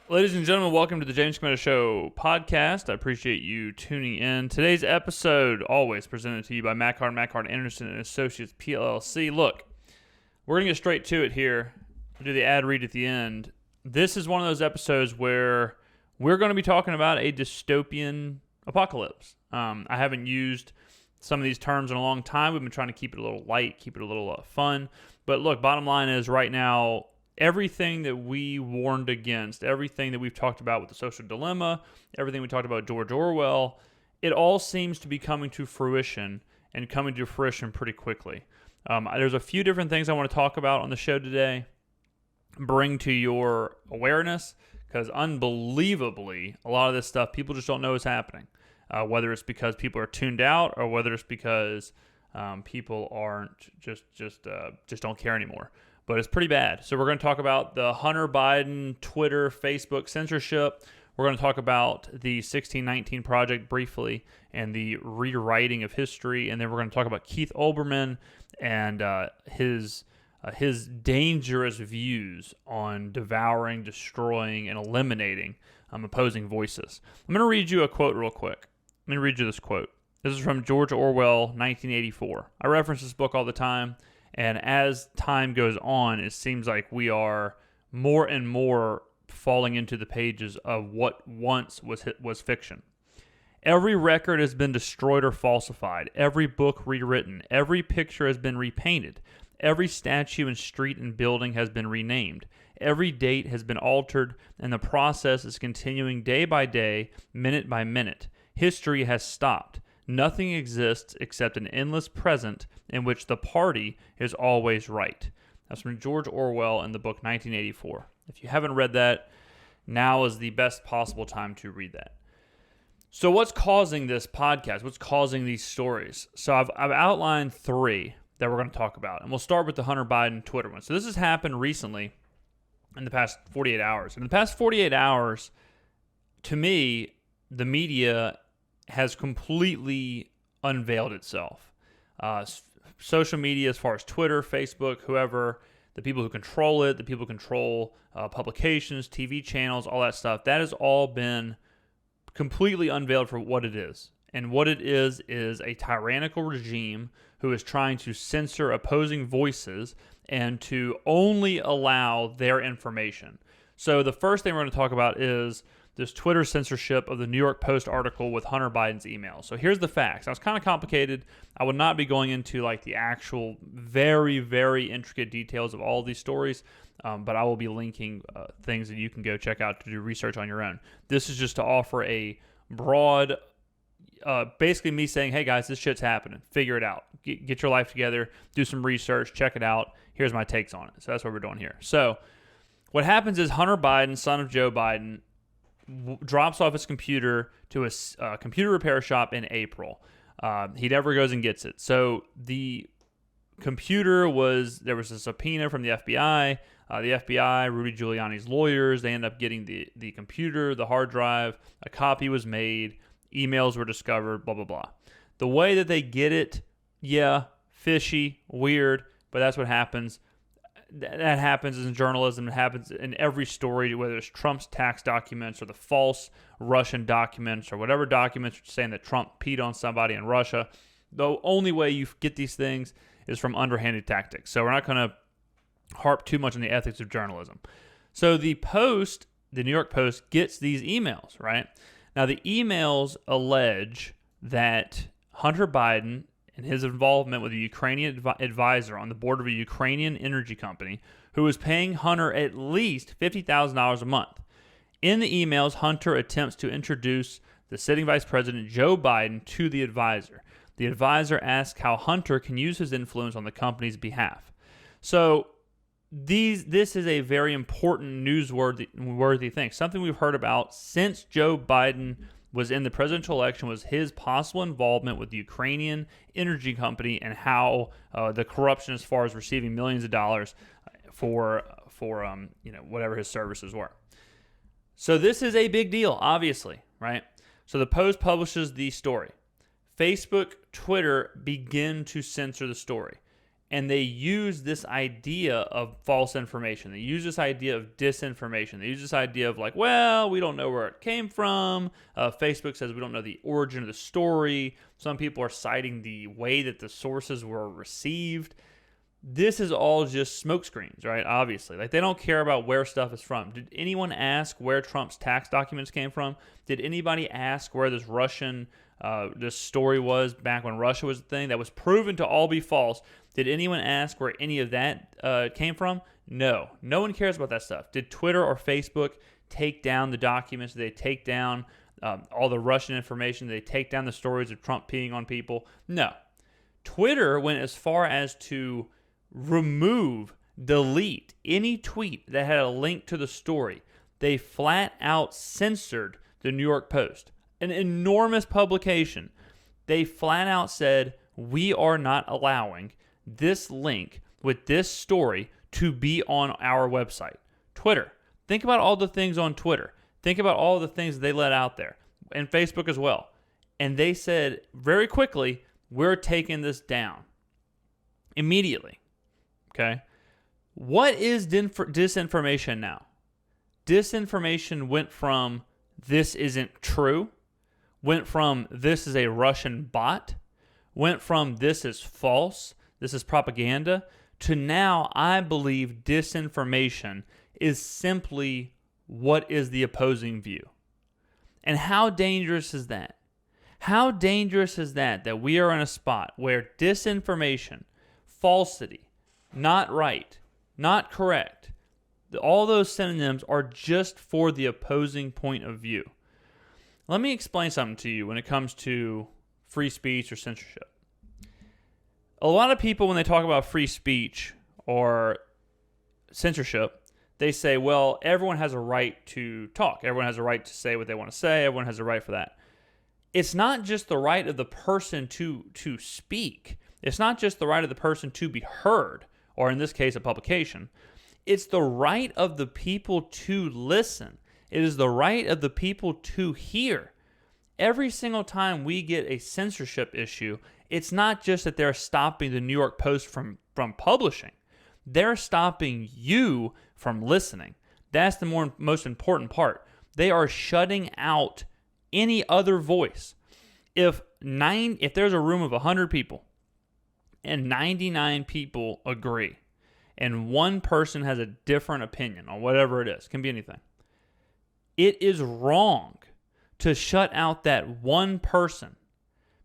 Ladies and gentlemen, welcome to the James Skrmetta Show podcast. I appreciate you tuning in. Today's episode, always presented to you by Mackhard Anderson and Associates, PLLC. Look, we're going to get straight to it here. We'll do the ad read at the end. This is one of those episodes where we're going to be talking about a dystopian apocalypse. I haven't used some of these terms in a long time. We've been trying to keep it a little light, keep it a little fun. But look, bottom line is right now, everything that we warned against, everything that we've talked about with the social dilemma, everything we talked about with George Orwell, it all seems to be coming to fruition and coming to fruition pretty quickly. There's a few different things I want to talk about on the show today, bring to your awareness, because unbelievably, a lot of this stuff, people just don't know is happening. Whether it's because people are tuned out or whether it's because people aren't just don't care anymore. But it's pretty bad. So we're going to talk about the Hunter Biden, Twitter, Facebook censorship. We're going to talk about the 1619 Project briefly and the rewriting of history. And then we're going to talk about Keith Olbermann and his dangerous views on devouring, destroying, and eliminating opposing voices. I'm going to read you a quote real quick. Let me read you this quote. This is from George Orwell, 1984. I reference this book all the time. And as time goes on, it seems like we are more and more falling into the pages of what once was fiction. Every record has been destroyed or falsified. Every book rewritten. Every picture has been repainted. Every statue and street and building has been renamed. Every date has been altered, and the process is continuing day by day, minute by minute. History has stopped. Nothing exists except an endless present in which the party is always right. That's from George Orwell in the book 1984. If you haven't read that, now is the best possible time to read that. So what's causing this podcast? What's causing these stories? So I've outlined three that we're going to talk about. And we'll start with the Hunter Biden Twitter one. So this has happened recently in the past 48 hours. In the past 48 hours, to me, the media has completely unveiled itself. Social media, as far as Twitter, Facebook, whoever, the people who control it, the people who control publications, TV channels, all that stuff, that has all been completely unveiled for what it is. And what it is a tyrannical regime who is trying to censor opposing voices and to only allow their information. So the first thing we're going to talk about is this Twitter censorship of the New York Post article with Hunter Biden's email. So here's the facts. Now, it's kind of complicated. I would not be going into like the actual very, very intricate details of all of these stories, but I will be linking things that you can go check out to do research on your own. This is just to offer a broad, basically me saying, hey guys, this shit's happening. Figure it out. Get your life together. Do some research. Check it out. Here's my takes on it. So that's what we're doing here. So what happens is Hunter Biden, son of Joe Biden, drops off his computer to a computer repair shop in April. He never goes and gets it. So the computer there was a subpoena from the FBI. The FBI, Rudy Giuliani's lawyers, they end up getting the computer, the hard drive. A copy was made. Emails were discovered, blah, blah, blah. The way that they get it, yeah, fishy, weird, but that's what happens. That happens in journalism. It happens in every story, whether it's Trump's tax documents or the false Russian documents or whatever documents saying that Trump peed on somebody in Russia. The only way you get these things is from underhanded tactics. So we're not going to harp too much on the ethics of journalism. So the New York Post, gets these emails, right? Now the emails allege that Hunter Biden and his involvement with a Ukrainian advisor on the board of a Ukrainian energy company who was paying Hunter at least $50,000 a month. In the emails, Hunter attempts to introduce the sitting vice president, Joe Biden, to the advisor. The advisor asks how Hunter can use his influence on the company's behalf. So this is a very important newsworthy thing. Something we've heard about since Joe Biden was in the presidential election was his possible involvement with the Ukrainian energy company and how the corruption as far as receiving millions of dollars for whatever his services were. So this is a big deal, obviously, right? So the Post publishes the story. Facebook, Twitter begin to censor the story. And they use this idea of false information. They use this idea of disinformation. They use this idea of like, well, we don't know where it came from. Facebook says we don't know the origin of the story. Some people are citing the way that the sources were received. This is all just smokescreens, right? Obviously. Like, they don't care about where stuff is from. Did anyone ask where Trump's tax documents came from? Did anybody ask where this this story was back when Russia was a thing that was proven to all be false? Did anyone ask where any of that came from? No. No one cares about that stuff. Did Twitter or Facebook take down the documents? Did they take down all the Russian information? Did they take down the stories of Trump peeing on people? No. Twitter went as far as to delete any tweet that had a link to the story. They flat out censored the New York Post, an enormous publication. They flat out said, we are not allowing this link with this story to be on our website. Twitter. Think about all the things on Twitter. Think about all the things they let out there, and Facebook as well. And they said very quickly, we're taking this down immediately. Okay? What is disinformation now? Disinformation went from this isn't true, went from this is a Russian bot, went from this is false, this is propaganda, to now I believe disinformation is simply what is the opposing view. And how dangerous is that? How dangerous is that we are in a spot where disinformation, falsity, not right, not correct, all those synonyms are just for the opposing point of view. Let me explain something to you when it comes to free speech or censorship. A lot of people, when they talk about free speech or censorship, they say, well, everyone has a right to talk. Everyone has a right to say what they want to say. Everyone has a right for that. It's not just the right of the person to speak. It's not just the right of the person to be heard, or in this case, a publication. It's the right of the people to listen. It is the right of the people to hear. Every single time we get a censorship issue, it's not just that they're stopping the New York Post from publishing. They're stopping you from listening. That's the most important part. They are shutting out any other voice. If there's a room of 100 people and 99 people agree, and one person has a different opinion on whatever it is, can be anything, it is wrong to shut out that one person,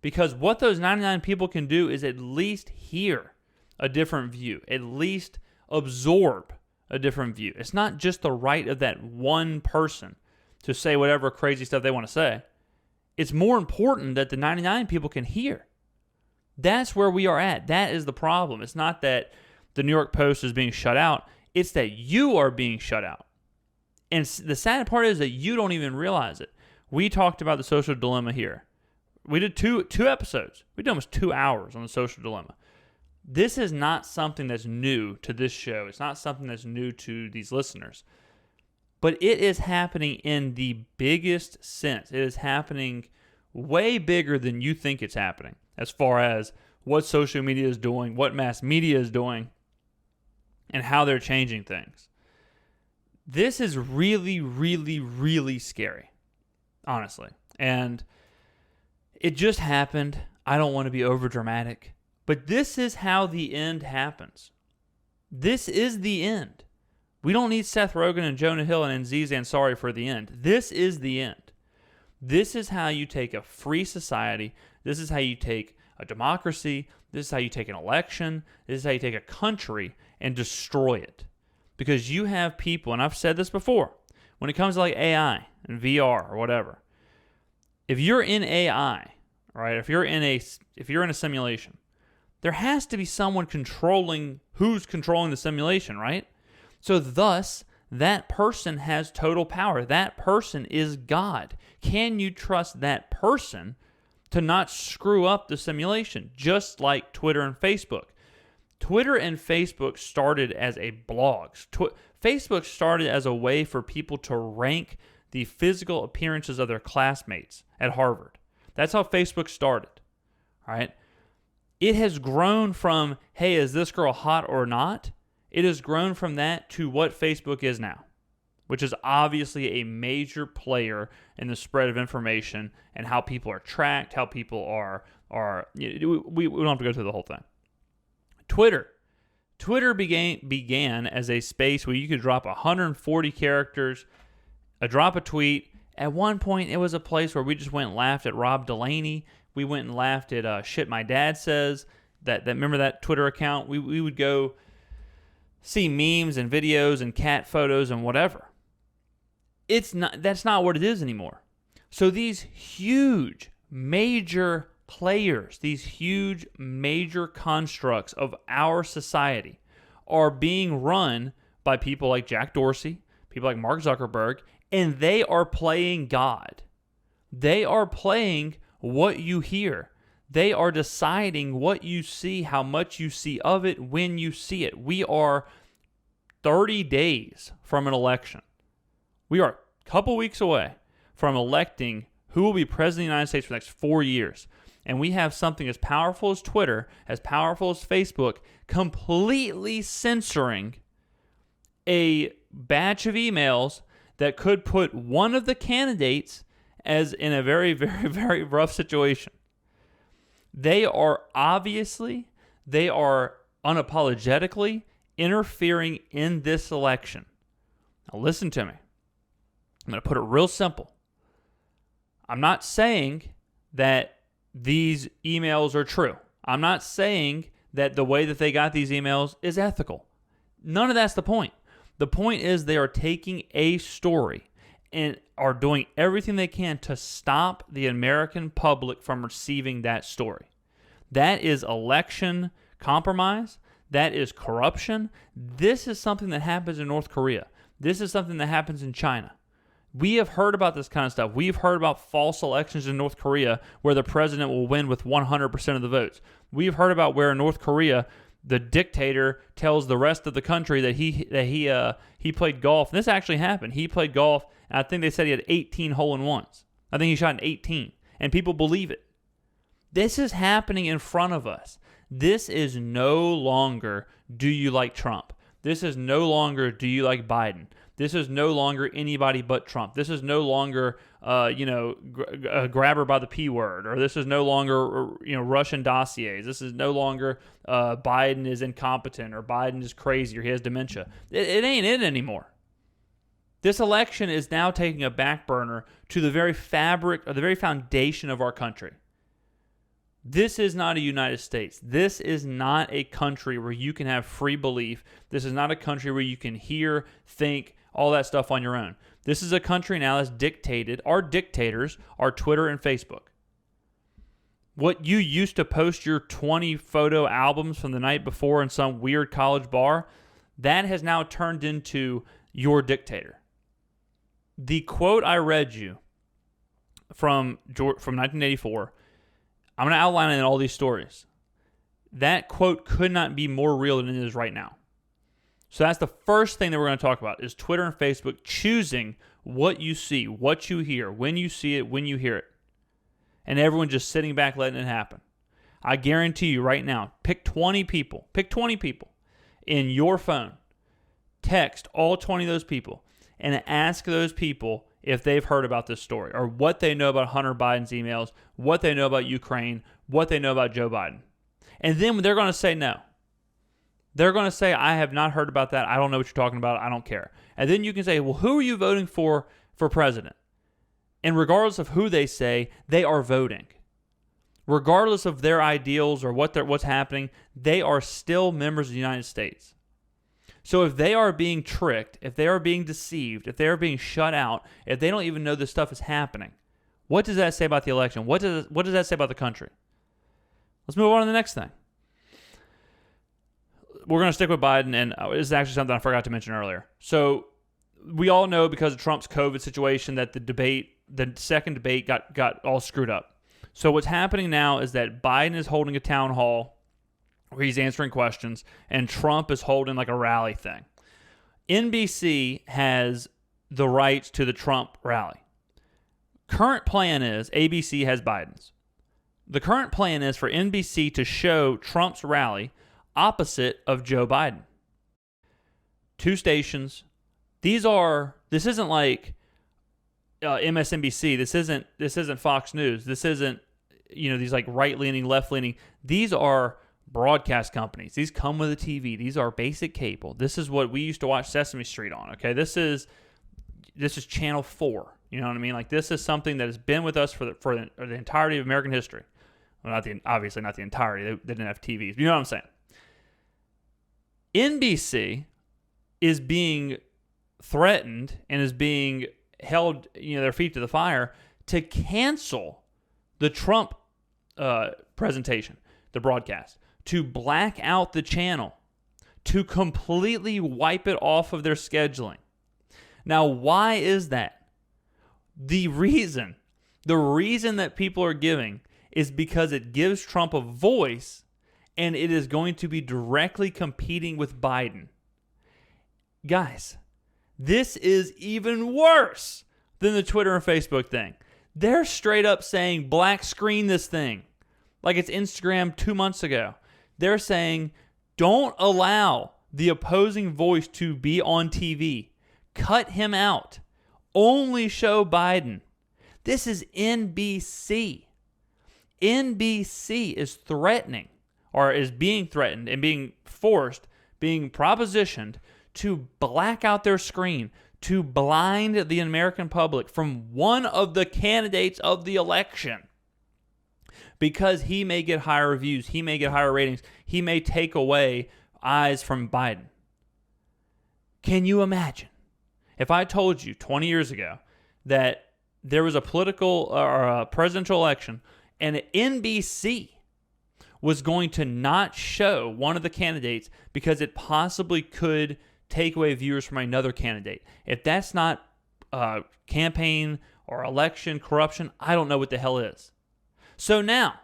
because what those 99 people can do is at least hear a different view, at least absorb a different view. It's not just the right of that one person to say whatever crazy stuff they want to say. It's more important that the 99 people can hear. That's where we are at. That is the problem. It's not that the New York Post is being shut out. It's that you are being shut out. And the sad part is that you don't even realize it. We talked about the social dilemma here. We did two episodes. We did almost 2 hours on the social dilemma. This is not something that's new to this show. It's not something that's new to these listeners. But it is happening in the biggest sense. It is happening way bigger than you think it's happening, as far as what social media is doing, what mass media is doing, and how they're changing things. This is really, really, really scary, honestly. And it just happened. I don't want to be overdramatic, but this is how the end happens. This is the end. We don't need Seth Rogen and Jonah Hill and Aziz Ansari for the end. This is the end. This is how you take a free society. This is how you take a democracy. This is how you take an election. This is how you take a country and destroy it. Because you have people, and I've said this before, when it comes to like AI and VR or whatever, if you're in AI, right, if you're in a simulation, there has to be someone controlling who's controlling the simulation, right? So thus, that person has total power. That person is God. Can you trust that person to not screw up the simulation? Just like Twitter and Facebook. Twitter and Facebook started as a blogs. Facebook started as a way for people to rank the physical appearances of their classmates at Harvard. That's how Facebook started, all right? It has grown from, hey, is this girl hot or not? It has grown from that to what Facebook is now, which is obviously a major player in the spread of information and how people are tracked, how people are we don't have to go through the whole thing. Twitter began as a space where you could drop 140 characters, drop a tweet. At one point, it was a place where we just went and laughed at Rob Delaney. We went and laughed at shit my dad says. That remember that Twitter account? We would go see memes and videos and cat photos and whatever. That's not what it is anymore. So these huge, major players, these huge, major constructs of our society are being run by people like Jack Dorsey, people like Mark Zuckerberg, and they are playing God. They are playing what you hear. They are deciding what you see, how much you see of it, when you see it. We are 30 days from an election. We are a couple weeks away from electing who will be president of the United States for the next 4 years. And we have something as powerful as Twitter, as powerful as Facebook, completely censoring a batch of emails that could put one of the candidates as in a very, very, very rough situation. They are unapologetically interfering in this election. Now listen to me. I'm going to put it real simple. I'm not saying that these emails are true. I'm not saying that the way that they got these emails is ethical. None of that's the point. The point is they are taking a story and are doing everything they can to stop the American public from receiving that story. That is election compromise. That is corruption. This is something that happens in North Korea. This is something that happens in China. We have heard about this kind of stuff. We've heard about false elections in North Korea where the president will win with 100% of the votes. We've heard about where in North Korea the dictator tells the rest of the country that he played golf. And this actually happened. He played golf, and I think they said he had 18 hole-in-ones. I think he shot an 18, and people believe it. This is happening in front of us. This is no longer, do you like Trump? This is no longer, do you like Biden? This is no longer anybody but Trump. This is no longer, grab her by the P word, or this is no longer, Russian dossiers. This is no longer Biden is incompetent, or Biden is crazy, or he has dementia. It ain't it anymore. This election is now taking a back burner to the very fabric, or the very foundation of our country. This is not a United States. This is not a country where you can have free belief. This is not a country where you can hear, think, all that stuff on your own. This is a country now that's dictated. Our dictators are Twitter and Facebook. What you used to post your 20 photo albums from the night before in some weird college bar, that has now turned into your dictator. The quote I read you from 1984, I'm going to outline it in all these stories. That quote could not be more real than it is right now. So that's the first thing that we're going to talk about is Twitter and Facebook choosing what you see, what you hear, when you see it, when you hear it. And everyone just sitting back letting it happen. I guarantee you right now, pick 20 people in your phone, text all 20 of those people, and ask those people if they've heard about this story or what they know about Hunter Biden's emails, what they know about Ukraine, what they know about Joe Biden. And then they're going to say no. They're going to say, I have not heard about that. I don't know what you're talking about. I don't care. And then you can say, well, who are you voting for president? And regardless of who they say, they are voting. Regardless of their ideals or what's happening, they are still members of the United States. So if they are being tricked, if they are being deceived, if they are being shut out, if they don't even know this stuff is happening, what does that say about the election? What does that say about the country? Let's move on to the next thing. We're going to stick with Biden, and this is actually something I forgot to mention earlier. So we all know because of Trump's COVID situation that the second debate got all screwed up. So what's happening now is that Biden is holding a town hall where he's answering questions, and Trump is holding like a rally thing. NBC has the rights to the Trump rally. Current plan is ABC has Biden's. The current plan is for NBC to show Trump's rally opposite of Joe Biden. 2 stations. This isn't like MSNBC. This isn't Fox News. This isn't, these like right-leaning, left-leaning. These are broadcast companies. These come with a TV. These are basic cable. This is what we used to watch Sesame Street on, okay? This is Channel 4. You know what I mean? Like, this is something that has been with us for the entirety of American history. Well, obviously not the entirety. They didn't have TVs. You know what I'm saying? NBC is being threatened and is being held, their feet to the fire to cancel the Trump presentation, the broadcast, to black out the channel, to completely wipe it off of their scheduling. Now, why is that? The reason that people are giving is because it gives Trump a voice, and it is going to be directly competing with Biden. Guys, this is even worse than the Twitter and Facebook thing. They're straight up saying black screen this thing like it's Instagram 2 months ago. They're saying don't allow the opposing voice to be on TV. Cut him out. Only show Biden. This is NBC. NBC is threatening, or is being threatened and being propositioned to black out their screen, to blind the American public from one of the candidates of the election, because he may get higher views, he may get higher ratings, he may take away eyes from Biden. Can you imagine if I told you 20 years ago that there was a political or a presidential election and NBC was going to not show one of the candidates because it possibly could take away viewers from another candidate? If that's not campaign or election corruption, I don't know what the hell is. So now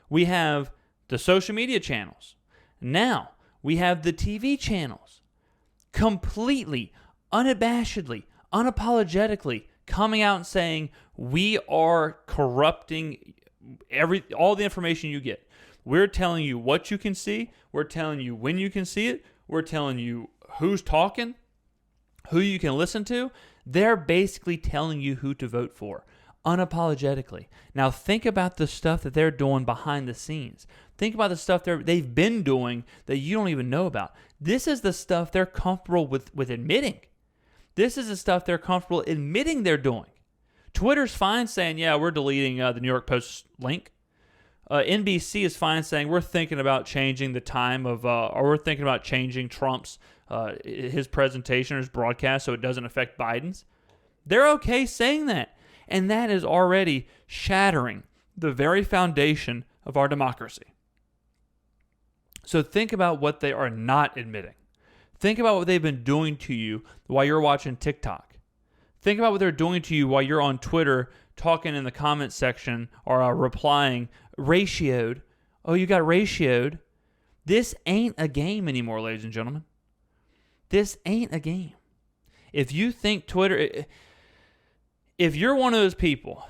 we have the social media channels. Now we have the TV channels completely, unabashedly, unapologetically coming out and saying we are corrupting all the information you get. We're telling you what you can see. We're telling you when you can see it. We're telling you who's talking, who you can listen to. They're basically telling you who to vote for, unapologetically. Now think about the stuff that they're doing behind the scenes. Think about the stuff they've been doing that you don't even know about. This is the stuff they're comfortable with admitting. This is the stuff they're comfortable admitting they're doing. Twitter's fine saying, yeah, we're deleting the New York Post link. NBC is fine saying we're thinking about changing the time of, or we're thinking about changing Trump's, his presentation or his broadcast so it doesn't affect Biden's. They're okay saying that. And that is already shattering the very foundation of our democracy. So think about what they are not admitting. Think about what they've been doing to you while you're watching TikTok. Think about what they're doing to you while you're on Twitter talking in the comments section or replying, ratioed. Oh, you got ratioed. This ain't a game anymore, ladies and gentlemen. This ain't a game. If you think Twitter, if you're one of those people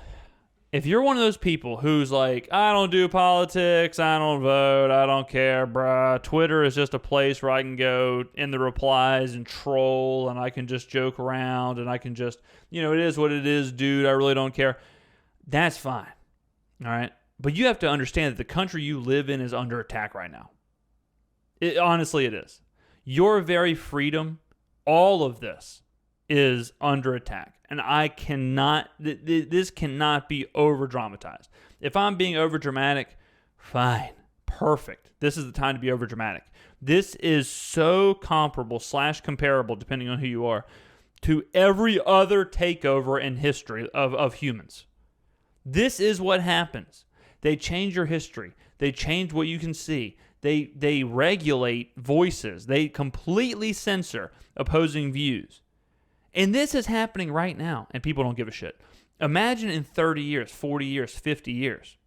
who's like, I don't do politics, I don't vote, I don't care, bruh. Twitter is just a place where I can go in the replies and troll, and I can just joke around, and I can just, it is what it is, dude. I really don't care. That's fine. All right? But you have to understand that the country you live in is under attack right now. Honestly, it is. Your very freedom, all of this is under attack. And this cannot be over-dramatized. If I'm being over-dramatic, fine, perfect. This is the time to be over-dramatic. This is so comparable, depending on who you are, to every other takeover in history of humans. This is what happens. They change your history. They change what you can see. They regulate voices. They completely censor opposing views. And this is happening right now, and people don't give a shit. Imagine in 30 years, 40 years, 50 years.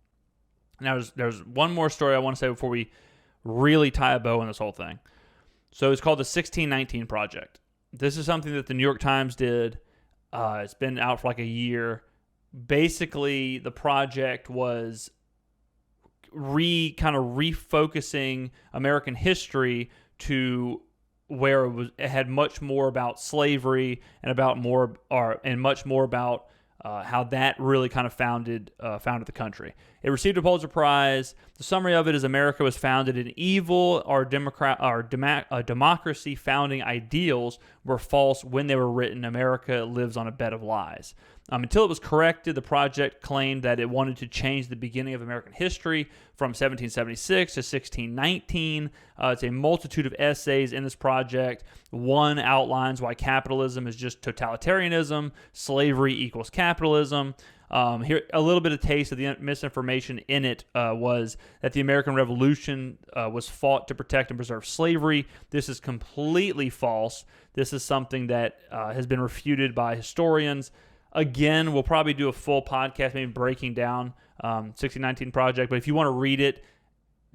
Now, there's one more story I want to say before we really tie a bow on this whole thing. So it's called the 1619 Project. This is something that the New York Times did. It's been out for like a year. Basically, the project was kind of refocusing American history to where it had much more about slavery and much more about how that really kind of founded the country. It received a Pulitzer Prize. The summary of it is America was founded in evil. Our democracy founding ideals were false when they were written. America lives on a bed of lies. Until it was corrected, the project claimed that it wanted to change the beginning of American history from 1776 to 1619. It's a multitude of essays in this project. One outlines why capitalism is just totalitarianism, slavery equals capitalism. Here, a little bit of taste of the misinformation in it was that the American Revolution was fought to protect and preserve slavery. This is completely false. This is something that has been refuted by historians. Again, we'll probably do a full podcast, maybe breaking down 1619 Project. But if you want to read it,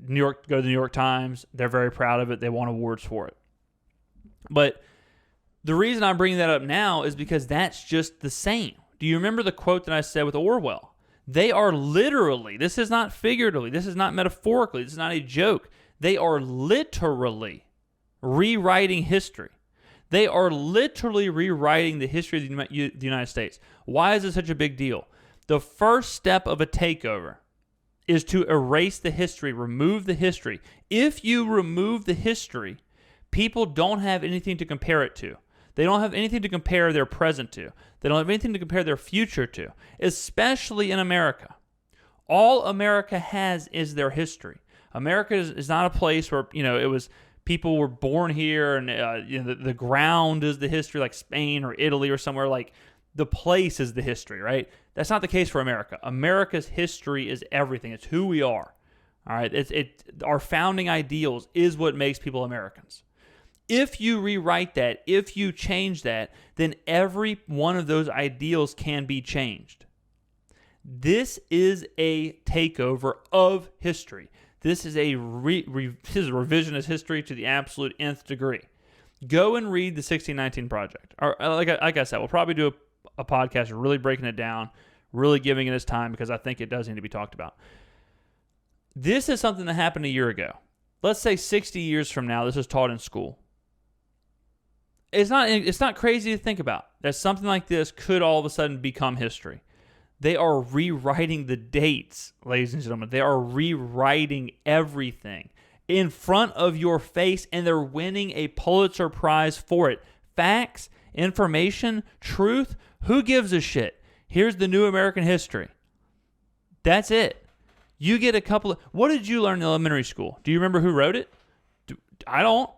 go to the New York Times. They're very proud of it. They won awards for it. But the reason I'm bringing that up now is because that's just the same. Do you remember the quote that I said with Orwell? They are literally, this is not figuratively, this is not metaphorically, this is not a joke. They are literally rewriting history. They are literally rewriting the history of the United States. Why is it such a big deal? The first step of a takeover is to erase the history, remove the history. If you remove the history, people don't have anything to compare it to. They don't have anything to compare their present to. They don't have anything to compare their future to, especially in America. All America has is their history. America is not a place where, it was people were born here and the ground is the history, like Spain or Italy or somewhere. Like the place is the history, right? That's not the case for America. America's history is everything. It's who we are. All right. Our founding ideals is what makes people Americans. If you rewrite that, if you change that, then every one of those ideals can be changed. This is a takeover of history. This is a revisionist history to the absolute nth degree. Go and read the 1619 Project. Or like I said, we'll probably do a podcast really breaking it down, really giving it its time because I think it does need to be talked about. This is something that happened a year ago. Let's say 60 years from now, this is taught in school. It's not crazy to think about that something like this could all of a sudden become history. They are rewriting the dates, ladies and gentlemen. They are rewriting everything in front of your face, and they're winning a Pulitzer Prize for it. Facts, information, truth, who gives a shit? Here's the new American history. That's it. You get a couple of... What did you learn in elementary school? Do you remember who wrote it? I don't.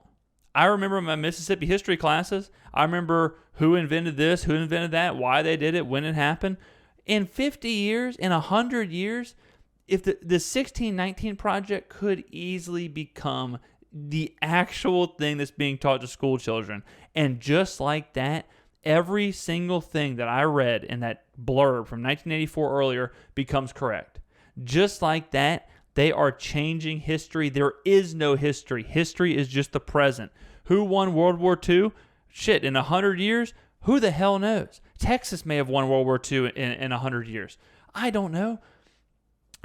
I remember my Mississippi history classes. I remember who invented this, who invented that, why they did it, when it happened. In 50 years, in 100 years, if the 1619 Project could easily become the actual thing that's being taught to school children. And just like that, every single thing that I read in that blurb from 1984 earlier becomes correct. Just like that, they are changing history. There is no history. History is just the present. Who won World War II? Shit, in 100 years? Who the hell knows? Texas may have won World War II in 100 years. I don't know.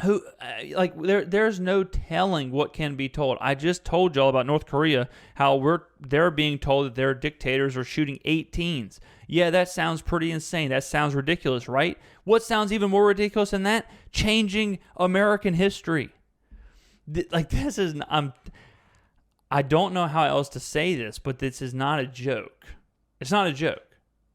There's no telling what can be told. I just told y'all about North Korea, how they're being told that their dictators are shooting 18s. Yeah, that sounds pretty insane. That sounds ridiculous, right? What sounds even more ridiculous than that? Changing American history. I don't know how else to say this, but this is not a joke. It's not a joke.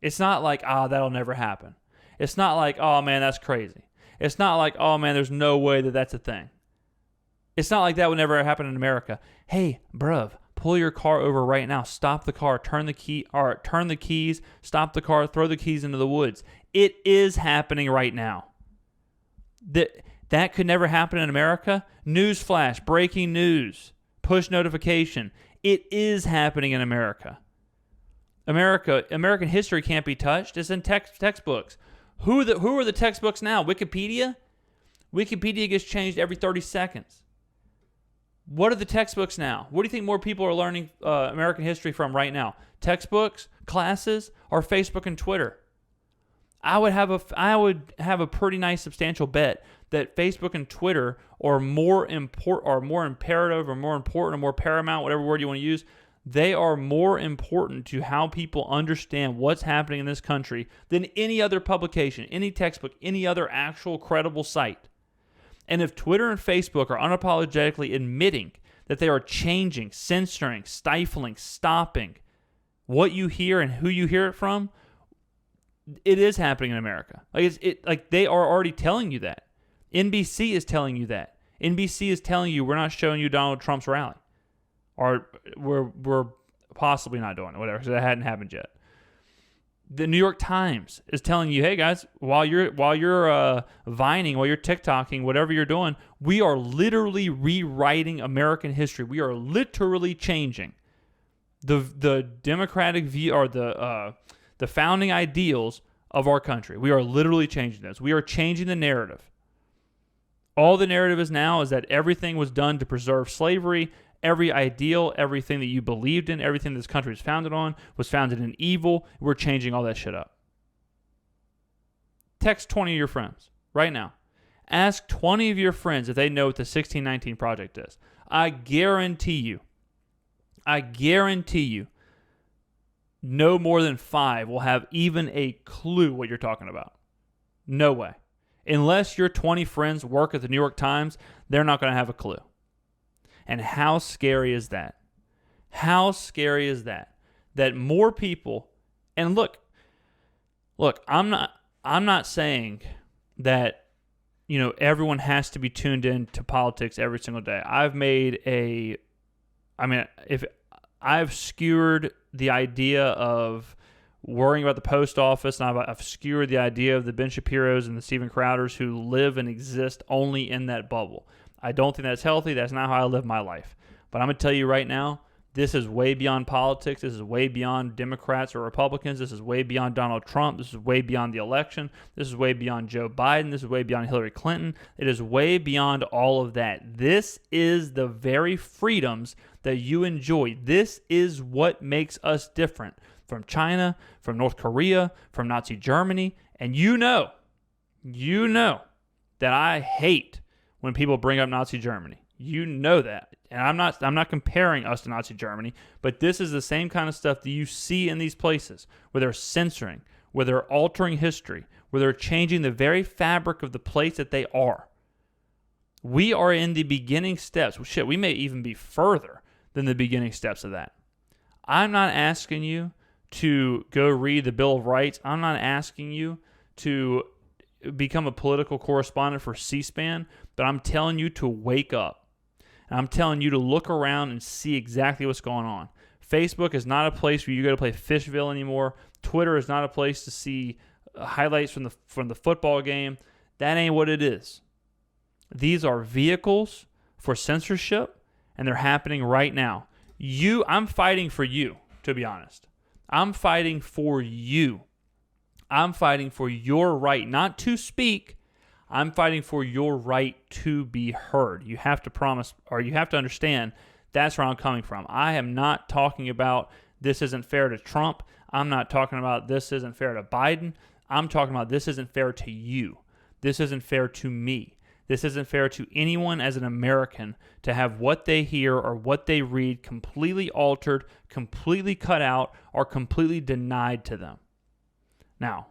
It's not like, that'll never happen. It's not like, oh, man, that's crazy. It's not like, oh, man, there's no way that that's a thing. It's not like that would never happen in America. Hey, bruv, pull your car over right now. Stop the car. Turn the keys. Stop the car. Throw the keys into the woods. It is happening right now. That could never happen in America. Newsflash, breaking news, push notification. It is happening in America. American history can't be touched. It's in textbooks. Who are the textbooks now? Wikipedia? Wikipedia gets changed every 30 seconds. What are the textbooks now? What do you think more people are learning American history from right now? Textbooks, classes, or Facebook and Twitter? I would have a pretty nice substantial bet that Facebook and Twitter are more imperative or more important or more paramount, whatever word you want to use. They are more important to how people understand what's happening in this country than any other publication, any textbook, any other actual credible site. And if Twitter and Facebook are unapologetically admitting that they are changing, censoring, stifling, stopping what you hear and who you hear it from, it is happening in America. Like they are already telling you that. NBC is telling you that. NBC is telling you we're not showing you Donald Trump's rally, or we're possibly not doing it, whatever, because that hadn't happened yet. The New York Times is telling you, hey guys, while you're vining, while you're TikToking, whatever you're doing, we are literally rewriting American history. We are literally changing the democratic view or the founding ideals of our country. We are literally changing those. We are changing the narrative. All the narrative is now is that everything was done to preserve slavery. Every ideal, everything that you believed in, everything this country was founded on was founded in evil. We're changing all that shit up. Text 20 of your friends right now. Ask 20 of your friends if they know what the 1619 Project is. I guarantee you, no more than 5 will have even a clue what you're talking about. No way. Unless your 20 friends work at the New York Times, they're not going to have a clue. And how scary is that? How scary is that? That more people, and look, I'm not saying that, everyone has to be tuned in to politics every single day. I've skewered the idea of worrying about the post office, and I've skewered the idea of the Ben Shapiros and the Steven Crowders who live and exist only in that bubble. I don't think that's healthy. That's not how I live my life. But I'm going to tell you right now, this is way beyond politics. This is way beyond Democrats or Republicans. This is way beyond Donald Trump. This is way beyond the election. This is way beyond Joe Biden. This is way beyond Hillary Clinton. It is way beyond all of that. This is the very freedoms that you enjoy. This is what makes us different from China, from North Korea, from Nazi Germany. And you know that I hate when people bring up Nazi Germany. You know that. And I'm not comparing us to Nazi Germany, but this is the same kind of stuff that you see in these places where they're censoring, where they're altering history, where they're changing the very fabric of the place that they are. We are in the beginning steps. Well, shit, we may even be further than the beginning steps of that. I'm not asking you to go read the Bill of Rights. I'm not asking you to become a political correspondent for C-SPAN, but I'm telling you to wake up. And I'm telling you to look around and see exactly what's going on. Facebook is not a place where you go to play Fishville anymore. Twitter is not a place to see highlights from the football game. That ain't what it is. These are vehicles for censorship, and they're happening right now. I'm fighting for you, to be honest. I'm fighting for you. I'm fighting for your right not to speak. I'm fighting for your right to be heard. You have to understand that's where I'm coming from. I am not talking about this isn't fair to Trump. I'm not talking about this isn't fair to Biden. I'm talking about this isn't fair to you. This isn't fair to me. This isn't fair to anyone as an American to have what they hear or what they read completely altered, completely cut out, or completely denied to them. Now,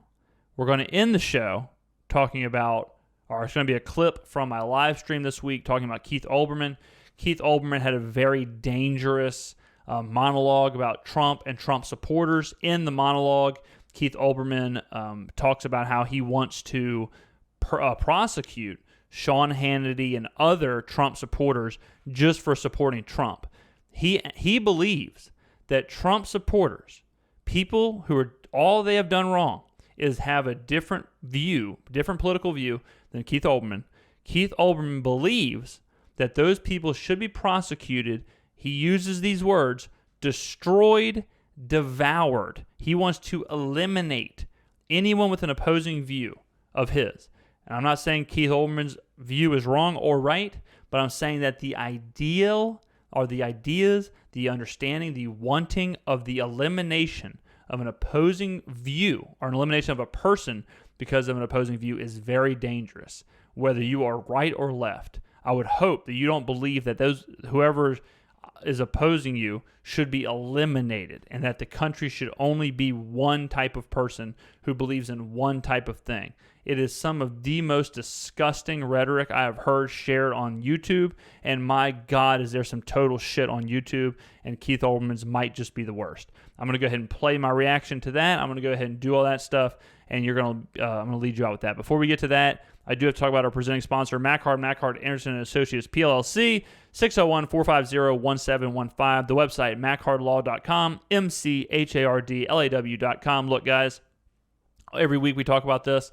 we're going to end the show talking about, or it's going to be a clip from my live stream this week talking about Keith Olbermann. Keith Olbermann had a very dangerous monologue about Trump and Trump supporters. In the monologue, Keith Olbermann talks about how he wants to prosecute Sean Hannity and other Trump supporters just for supporting Trump. He believes that Trump supporters, people who are all they have done wrong, is have a different political view than Keith Olbermann. Keith Olbermann believes that those people should be prosecuted. He uses these words, destroyed, devoured. He wants to eliminate anyone with an opposing view of his. And I'm not saying Keith Olbermann's view is wrong or right, but I'm saying that the ideal or the ideas, the understanding, the wanting of the elimination of an opposing view or an elimination of a person because of an opposing view is very dangerous, whether you are right or left. I would hope that you don't believe that whoever is opposing you should be eliminated and that the country should only be one type of person who believes in one type of thing. It is some of the most disgusting rhetoric I have heard shared on YouTube, and my God, is there some total shit on YouTube, and Keith Olbermann's might just be the worst. I'm going to go ahead and play my reaction to that. I'm going to go ahead and do all that stuff, and I'm going to lead you out with that. Before we get to that, I do have to talk about our presenting sponsor, Mackhard, Anderson & Associates, PLLC, 601-450-1715. The website, mackhardlaw.com, MCHARDLAW.com. Look, guys, every week we talk about this.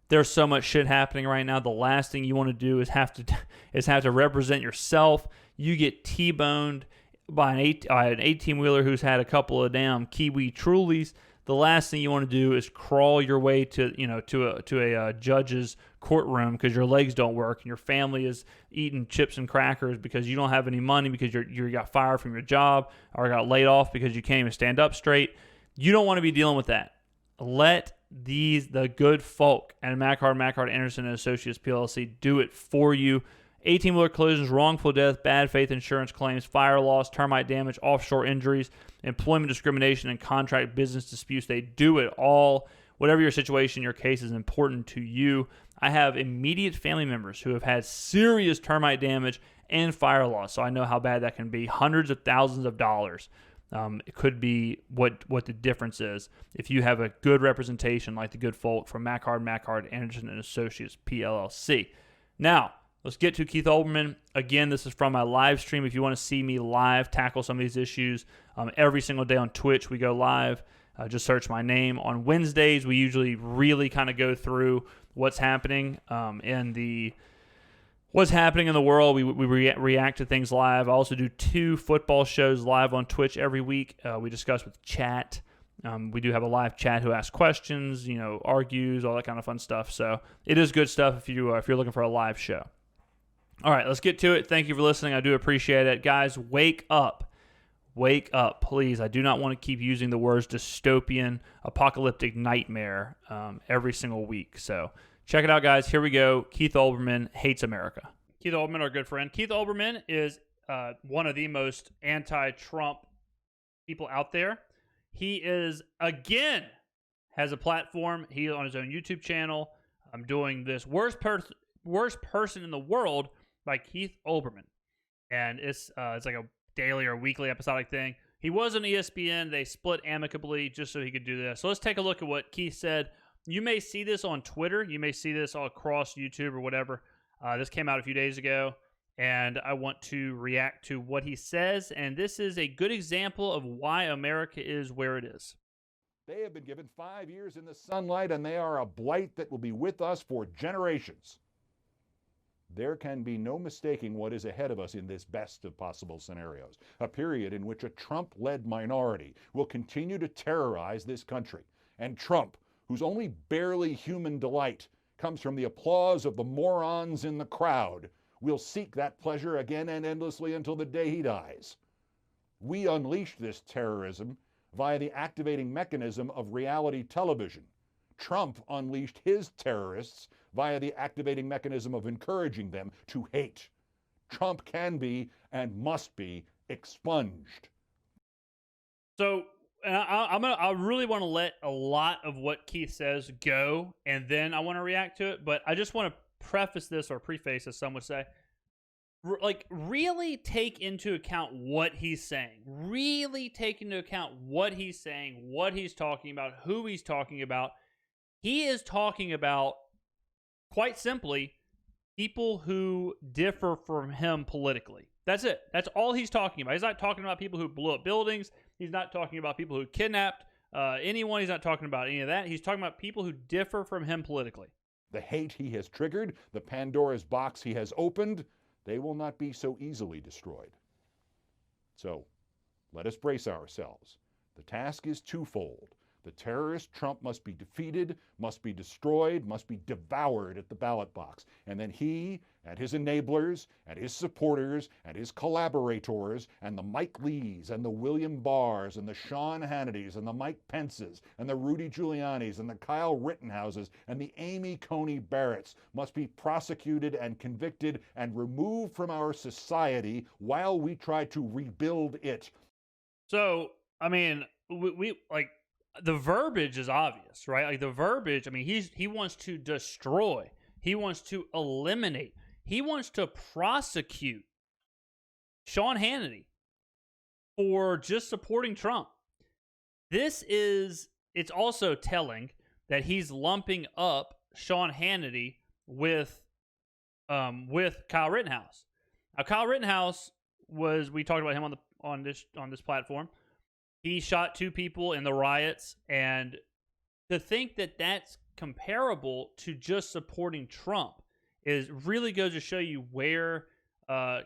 There's so much shit happening right now. The last thing you want to do is have to represent yourself. You get T-boned by an 18-wheeler who's had a couple of damn Kiwi Trulies. The last thing you want to do is crawl your way to a judge's courtroom because your legs don't work and your family is eating chips and crackers because you don't have any money because you got fired from your job or got laid off because you can't even stand up straight. You don't want to be dealing with that. Let the good folk at Mackhard, Anderson & Associates, PLLC do it for you. 18-wheeler collisions, wrongful death, bad faith insurance claims, fire loss, termite damage, offshore injuries, employment discrimination, and contract business disputes. They do it all. Whatever your situation, your case is important to you. I have immediate family members who have had serious termite damage and fire loss, so I know how bad that can be. Hundreds of thousands of dollars. It could be what the difference is if you have a good representation like the good folk from Mackhard, Anderson & Associates, PLLC. Now, let's get to Keith Olbermann. Again, this is from my live stream. If you want to see me live tackle some of these issues, every single day on Twitch we go live. Just search my name. On Wednesdays, we usually really kind of go through what's happening in the world. We react to things live. I also do 2 football shows live on Twitch every week. We discuss with chat. We do have a live chat who asks questions, argues, all that kind of fun stuff. So it is good stuff if you're looking for a live show. All right, let's get to it. Thank you for listening. I do appreciate it. Guys, wake up. Wake up, please. I do not want to keep using the words dystopian, apocalyptic nightmare every single week. So check it out, guys. Here we go. Keith Olbermann hates America. Keith Olbermann, our good friend. Keith Olbermann is one of the most anti-Trump people out there. He is, again, has a platform. He's on his own YouTube channel. I'm doing this Worst Person in the World by Keith Olbermann. And it's like a daily or weekly episodic thing. He was on ESPN. They split amicably just so he could do this. So let's take a look at what Keith said. You may see this on Twitter. You may see this all across YouTube or whatever. This came out a few days ago, and I want to react to what he says. And this is a good example of why America is where it is. They have been given 5 years in the sunlight, and they are a blight that will be with us for generations. There can be no mistaking what is ahead of us in this best of possible scenarios, a period in which a Trump-led minority will continue to terrorize this country. And Trump, whose only barely human delight comes from the applause of the morons in the crowd, will seek that pleasure again and endlessly until the day he dies. We unleashed this terrorism via the activating mechanism of reality television. Trump unleashed his terrorists via the activating mechanism of encouraging them to hate. Trump can be and must be expunged. So I really want to let a lot of what Keith says go, and then I want to react to it. But I just want to preface this, or preface, as some would say. Really take into account what he's saying. Really take into account what he's saying, what he's talking about, who he's talking about. He is talking about, quite simply, people who differ from him politically. That's it. That's all he's talking about. He's not talking about people who blew up buildings. He's not talking about people who kidnapped anyone. He's not talking about any of that. He's talking about people who differ from him politically. The hate he has triggered, the Pandora's box he has opened, they will not be so easily destroyed. So, let us brace ourselves. The task is twofold. The terrorist Trump must be defeated, must be destroyed, must be devoured at the ballot box. And then he and his enablers and his supporters and his collaborators and the Mike Lees and the William Barrs and the Sean Hannitys and the Mike Pences and the Rudy Giulianis and the Kyle Rittenhouses and the Amy Coney Barretts must be prosecuted and convicted and removed from our society while we try to rebuild it. So, I mean, we like, the verbiage is obvious, right? Like, the verbiage, I mean, he wants to destroy, he wants to eliminate, he wants to prosecute Sean Hannity for just supporting Trump. It's also telling that he's lumping up Sean Hannity with Kyle Rittenhouse. Now, Kyle Rittenhouse we talked about him on this platform. He shot 2 people in the riots, and to think that that's comparable to just supporting Trump really goes to show you where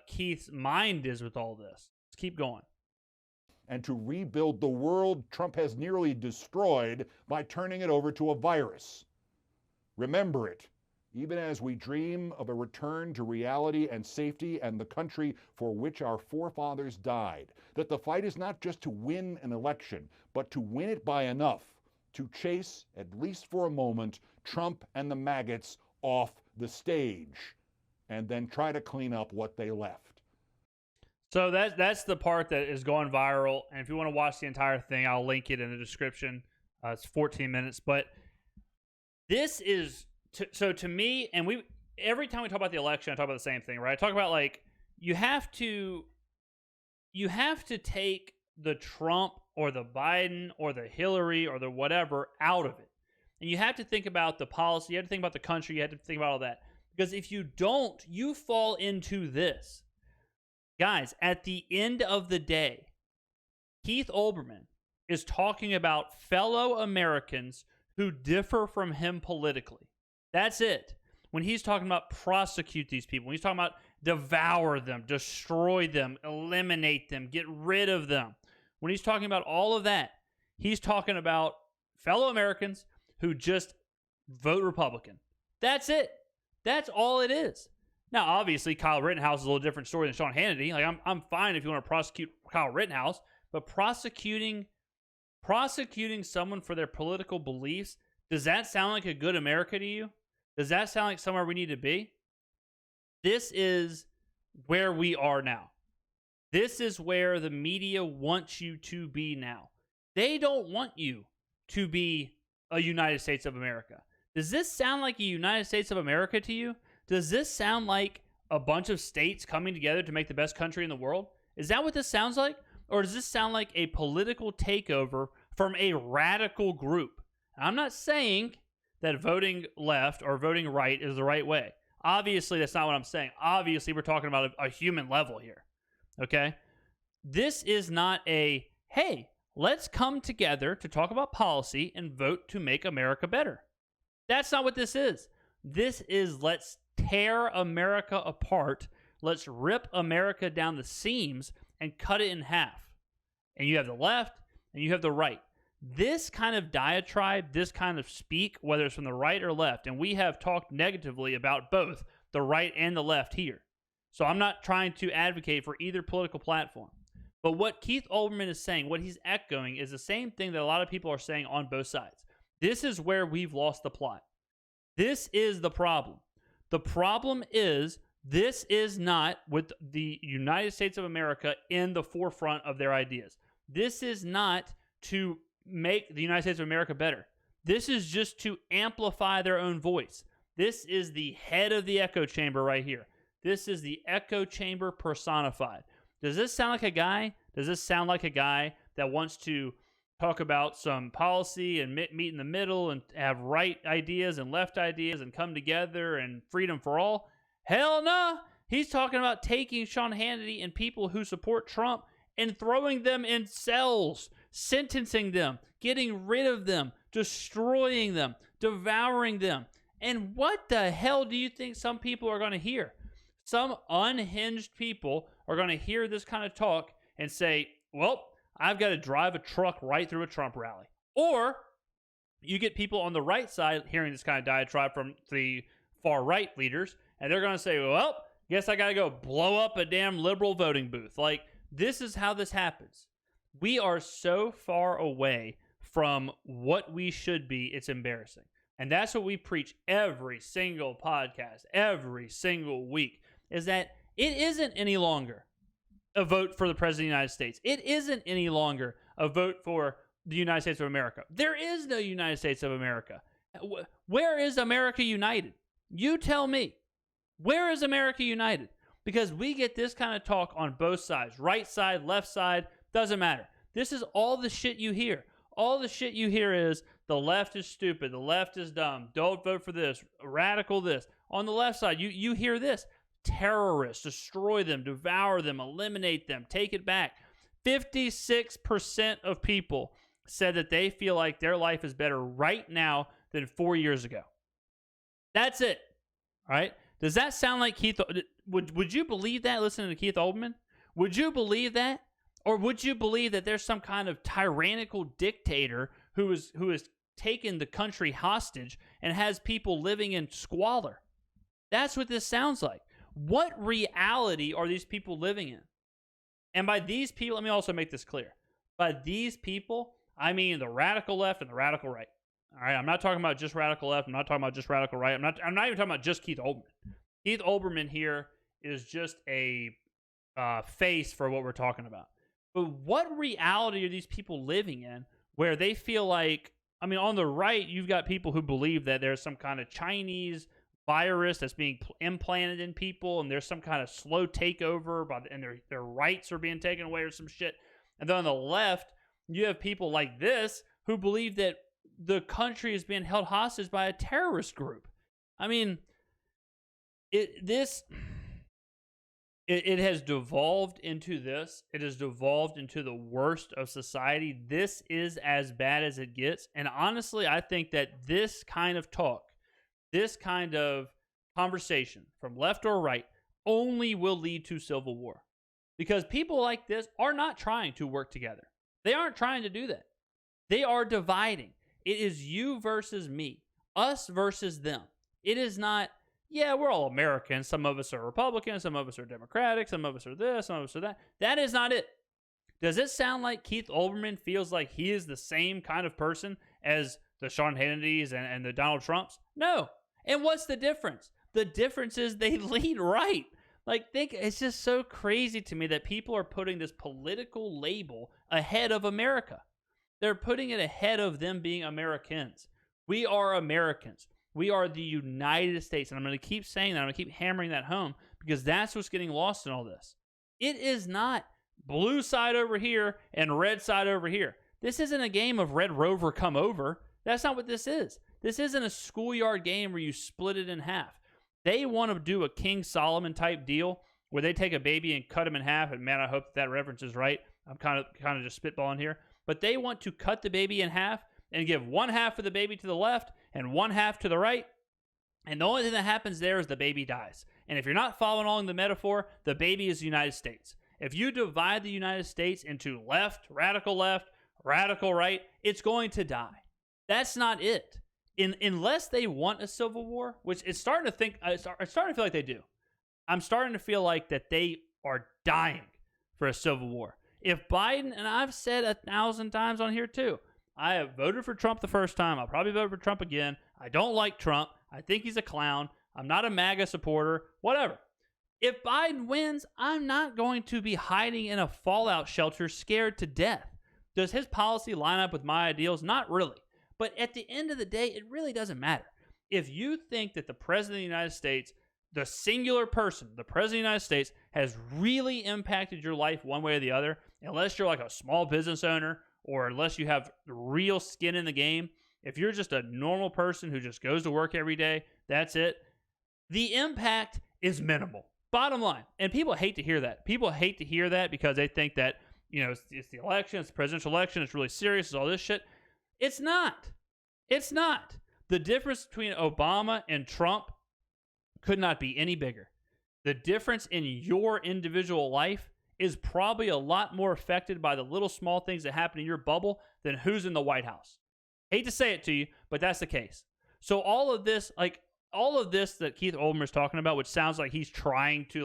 Keith's mind is with all this. Let's keep going. And to rebuild the world Trump has nearly destroyed by turning it over to a virus. Remember it, even as we dream of a return to reality and safety and the country for which our forefathers died, that the fight is not just to win an election, but to win it by enough to chase, at least for a moment, Trump and the maggots off the stage, and then try to clean up what they left. So that's the part that is going viral, and if you want to watch the entire thing, I'll link it in the description. It's 14 minutes, but this is... So to me, and every time we talk about the election, I talk about the same thing, right? I talk about, like, you have to take the Trump or the Biden or the Hillary or the whatever out of it. And you have to think about the policy, you have to think about the country, you have to think about all that. Because if you don't, you fall into this. Guys, at the end of the day, Keith Olbermann is talking about fellow Americans who differ from him politically. That's it. When he's talking about prosecute these people, when he's talking about devour them, destroy them, eliminate them, get rid of them, when he's talking about all of that, he's talking about fellow Americans who just vote Republican. That's it. That's all it is. Now, obviously, Kyle Rittenhouse is a little different story than Sean Hannity. Like, I'm fine if you want to prosecute Kyle Rittenhouse, but prosecuting someone for their political beliefs, does that sound like a good America to you? Does that sound like somewhere we need to be? This is where we are now. This is where the media wants you to be now. They don't want you to be a United States of America. Does this sound like a United States of America to you? Does this sound like a bunch of states coming together to make the best country in the world? Is that what this sounds like? Or does this sound like a political takeover from a radical group? And I'm not saying that voting left or voting right is the right way. Obviously, that's not what I'm saying. Obviously, we're talking about a human level here, okay? This is not a, hey, let's come together to talk about policy and vote to make America better. That's not what this is. This is, let's tear America apart. Let's rip America down the seams and cut it in half. And you have the left and you have the right. This kind of diatribe, this kind of speak, whether it's from the right or left, and we have talked negatively about both the right and the left here. So I'm not trying to advocate for either political platform. But what Keith Olbermann is saying, what he's echoing, is the same thing that a lot of people are saying on both sides. This is where we've lost the plot. This is the problem. The problem is this is not with the United States of America in the forefront of their ideas. This is not to make the United States of America better. This is just to amplify their own voice. This is the head of the echo chamber right here. This is the echo chamber personified. Does this sound like a guy? Does this sound like a guy that wants to talk about some policy and meet in the middle and have right ideas and left ideas and come together and freedom for all? Hell no. He's talking about taking Sean Hannity and people who support Trump and throwing them in cells, sentencing them, getting rid of them, destroying them, devouring them. And what the hell do you think some people are going to hear? Some unhinged people are going to hear this kind of talk and say, well, I've got to drive a truck right through a Trump rally. Or You get people on the right side hearing this kind of diatribe from the far right leaders, and they're going to say, well, guess I got to go blow up a damn liberal voting booth. Like, this is how this happens. We are so far away from what we should be, it's embarrassing. And that's what we preach every single podcast, every single week, is that it isn't any longer a vote for the President of the United States. It isn't any longer a vote for the United States of America. There is no United States of America. Where is America united? You tell me. Where is America united? Because we get this kind of talk on both sides, right side, left side, doesn't matter. This is all the shit you hear. All the shit you hear is the left is stupid, the left is dumb, don't vote for this, radical this. On the left side, you hear this. Terrorists, destroy them, devour them, eliminate them, take it back. 56% of people said that they feel like their life is better right now than 4 years ago. That's it. All right? Does that sound like Keith? Would you believe that listening to Keith Olbermann? Would you believe that? Or would you believe that there's some kind of tyrannical dictator who is taken the country hostage and has people living in squalor? That's what this sounds like. What reality are these people living in? And by these people, let me also make this clear. By these people, I mean the radical left and the radical right. All right, I'm not talking about just radical left. I'm not talking about just radical right. I'm not even talking about just Keith Olbermann. Keith Olbermann here is just a face for what we're talking about. But what reality are these people living in where they feel like, I mean, on the right, you've got people who believe that there's some kind of Chinese virus that's being implanted in people, and there's some kind of slow takeover, and their rights are being taken away or some shit. And then on the left, you have people like this who believe that the country is being held hostage by a terrorist group. I mean, it has devolved into this. It has devolved into the worst of society. This is as bad as it gets. And honestly, I think that this kind of talk, this kind of conversation from left or right only will lead to civil war. Because people like this are not trying to work together. They aren't trying to do that. They are dividing. It is you versus me, us versus them. It is not, yeah, we're all Americans. Some of us are Republicans, some of us are Democratic, some of us are this, some of us are that. That is not it. Does it sound like Keith Olbermann feels like he is the same kind of person as the Sean Hannitys and the Donald Trumps? No. And what's the difference? The difference is they lead right. Like, it's just so crazy to me that people are putting this political label ahead of America. They're putting it ahead of them being Americans. We are Americans. We are the United States. And I'm going to keep saying that. I'm going to keep hammering that home because that's what's getting lost in all this. It is not blue side over here and red side over here. This isn't a game of Red Rover come over. That's not what this is. This isn't a schoolyard game where you split it in half. They want to do a King Solomon type deal where they take a baby and cut him in half. And man, I hope that reference is right. I'm kind of just spitballing here. But they want to cut the baby in half and give one half of the baby to the left and one half to the right. And the only thing that happens there is the baby dies. And if you're not following along the metaphor, the baby is the United States. If you divide the United States into left, radical right, it's going to die. That's not it. Unless they want a civil war, which it's starting to feel like they do. I'm starting to feel like that they are dying for a civil war. If Biden, and I've said 1,000 times on here too, I have voted for Trump the first time. I'll probably vote for Trump again. I don't like Trump. I think he's a clown. I'm not a MAGA supporter. Whatever. If Biden wins, I'm not going to be hiding in a fallout shelter scared to death. Does his policy line up with my ideals? Not really. But at the end of the day, it really doesn't matter. If you think that the President of the United States, the singular person, the President of the United States, has really impacted your life one way or the other, unless you're like a small business owner or unless you have real skin in the game, if you're just a normal person who just goes to work every day, that's it. The impact is minimal. Bottom line. And people hate to hear that. People hate to hear that because they think that, it's the election, it's the presidential election, it's really serious, it's all this shit. It's not. It's not. The difference between Obama and Trump could not be any bigger. The difference in your individual life is probably a lot more affected by the little small things that happen in your bubble than who's in the White House. Hate to say it to you, but that's the case. So all of this that Keith Olbermann is talking about, which sounds like he's trying to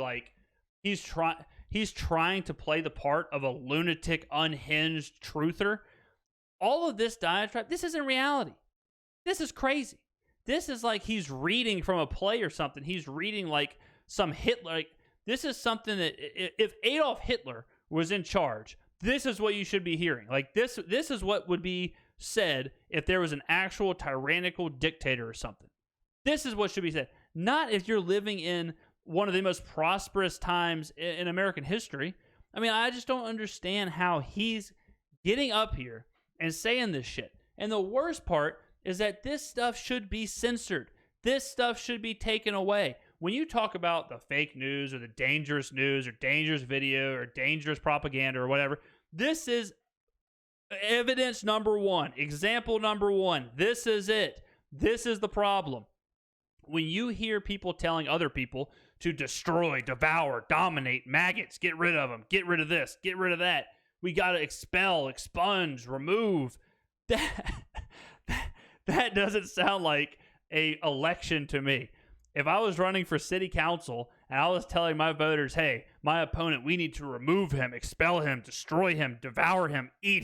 play the part of a lunatic, unhinged truther. All of this diatribe, this isn't reality. This is crazy. This is like he's reading from a play or something. He's reading like some Hitler. Like, this is something that if Adolf Hitler was in charge, this is what you should be hearing. Like this is what would be said if there was an actual tyrannical dictator or something. This is what should be said. Not if you're living in one of the most prosperous times in American history. I mean, I just don't understand how he's getting up here and saying this shit. And the worst part is that this stuff should be censored. This stuff should be taken away. When you talk about the fake news or the dangerous news or dangerous video or dangerous propaganda or whatever, this is evidence number one, example number one. This is it. This is the problem. When you hear people telling other people to destroy, devour, dominate, maggots, get rid of them, get rid of this, get rid of that, we got to expel, expunge, remove, that doesn't sound like a election to me. If I was running for city council and I was telling my voters, hey, my opponent, we need to remove him, expel him, destroy him, devour him, eat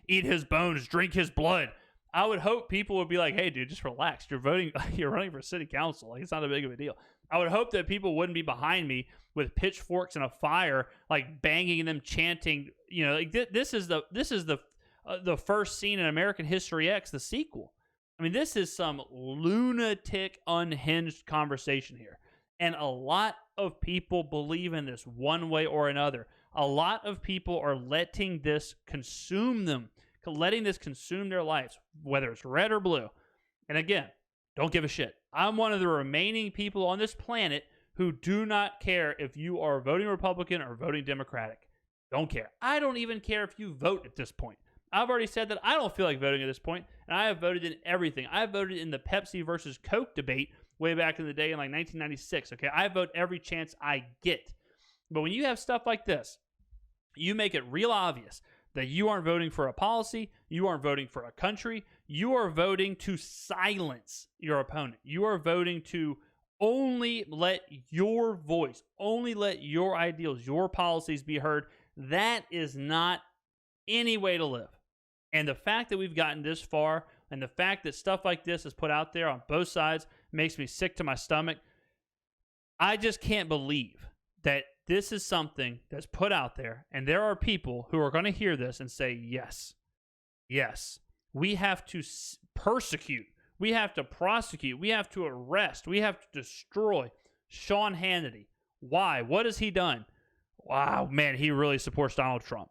his bones, drink his blood, I would hope people would be like, hey, dude, just relax. You're running for city council. Like, it's not a big of a deal. I would hope that people wouldn't be behind me with pitchforks and a fire, like banging them, chanting. You know, like this is the first scene in American History X, the sequel. I mean, this is some lunatic, unhinged conversation here. And a lot of people believe in this one way or another. A lot of people are letting this consume them, letting this consume their lives, whether it's red or blue. And again, don't give a shit. I'm one of the remaining people on this planet who do not care if you are voting Republican or voting Democratic. Don't care. I don't even care if you vote at this point. I've already said that I don't feel like voting at this point, and I have voted in everything. I voted in the Pepsi versus Coke debate way back in the day in like 1996, okay? I vote every chance I get. But when you have stuff like this, you make it real obvious that you aren't voting for a policy, you aren't voting for a country, you are voting to silence your opponent. You are voting to only let your voice, only let your ideals, your policies be heard. That is not any way to live. And the fact that we've gotten this far and the fact that stuff like this is put out there on both sides makes me sick to my stomach. I just can't believe that this is something that's put out there and there are people who are going to hear this and say, yes, we have to persecute, we have to prosecute, we have to arrest, we have to destroy Sean Hannity. Why? What has he done? Wow, man, he really supports Donald Trump.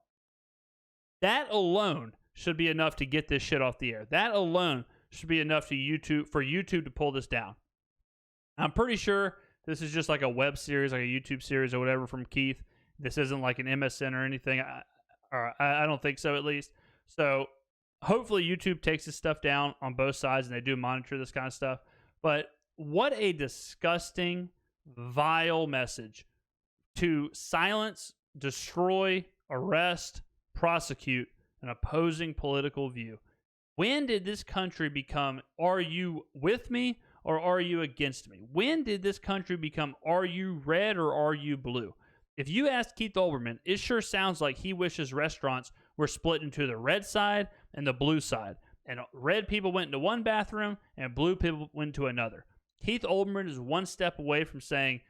That alone should be enough to get this shit off the air. That alone should be enough for YouTube to pull this down. I'm pretty sure this is just like a web series, like a YouTube series or whatever from Keith. This isn't like an MSN or anything. I don't think so, at least. So hopefully YouTube takes this stuff down on both sides and they do monitor this kind of stuff. But what a disgusting, vile message to silence, destroy, arrest, prosecute an opposing political view. When did this country become, are you with me or are you against me? When did this country become, are you red or are you blue? If you ask Keith Olbermann, it sure sounds like he wishes restaurants were split into the red side and the blue side. And red people went into one bathroom and blue people went to another. Keith Olbermann is one step away from saying,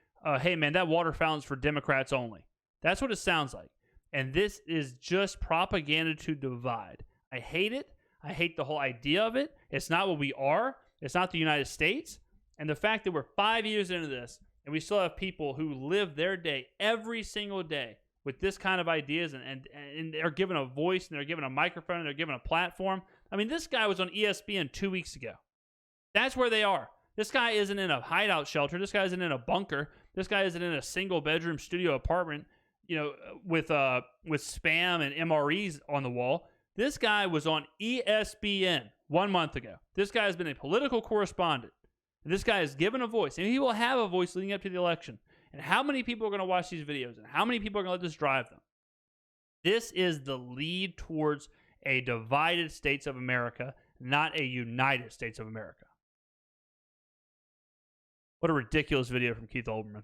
hey man, that water fountain's for Democrats only. That's what it sounds like. And this is just propaganda to divide. I hate it. I hate the whole idea of it. It's not what we are. It's not the United States. And the fact that we're 5 years into this and we still have people who live their day every single day with this kind of ideas and they're given a voice and they're given a microphone and they're given a platform. I mean, this guy was on ESPN 2 weeks ago. That's where they are. This guy isn't in a hideout shelter. This guy isn't in a bunker. This guy isn't in a single bedroom studio apartment, you know, with spam and MREs on the wall. This guy was on ESPN 1 month ago. This guy has been a political correspondent. And this guy is given a voice, and he will have a voice leading up to the election. And how many people are going to watch these videos, and how many people are going to let this drive them? This is the lead towards a divided states of America, not a United States of America. What a ridiculous video from Keith Olbermann.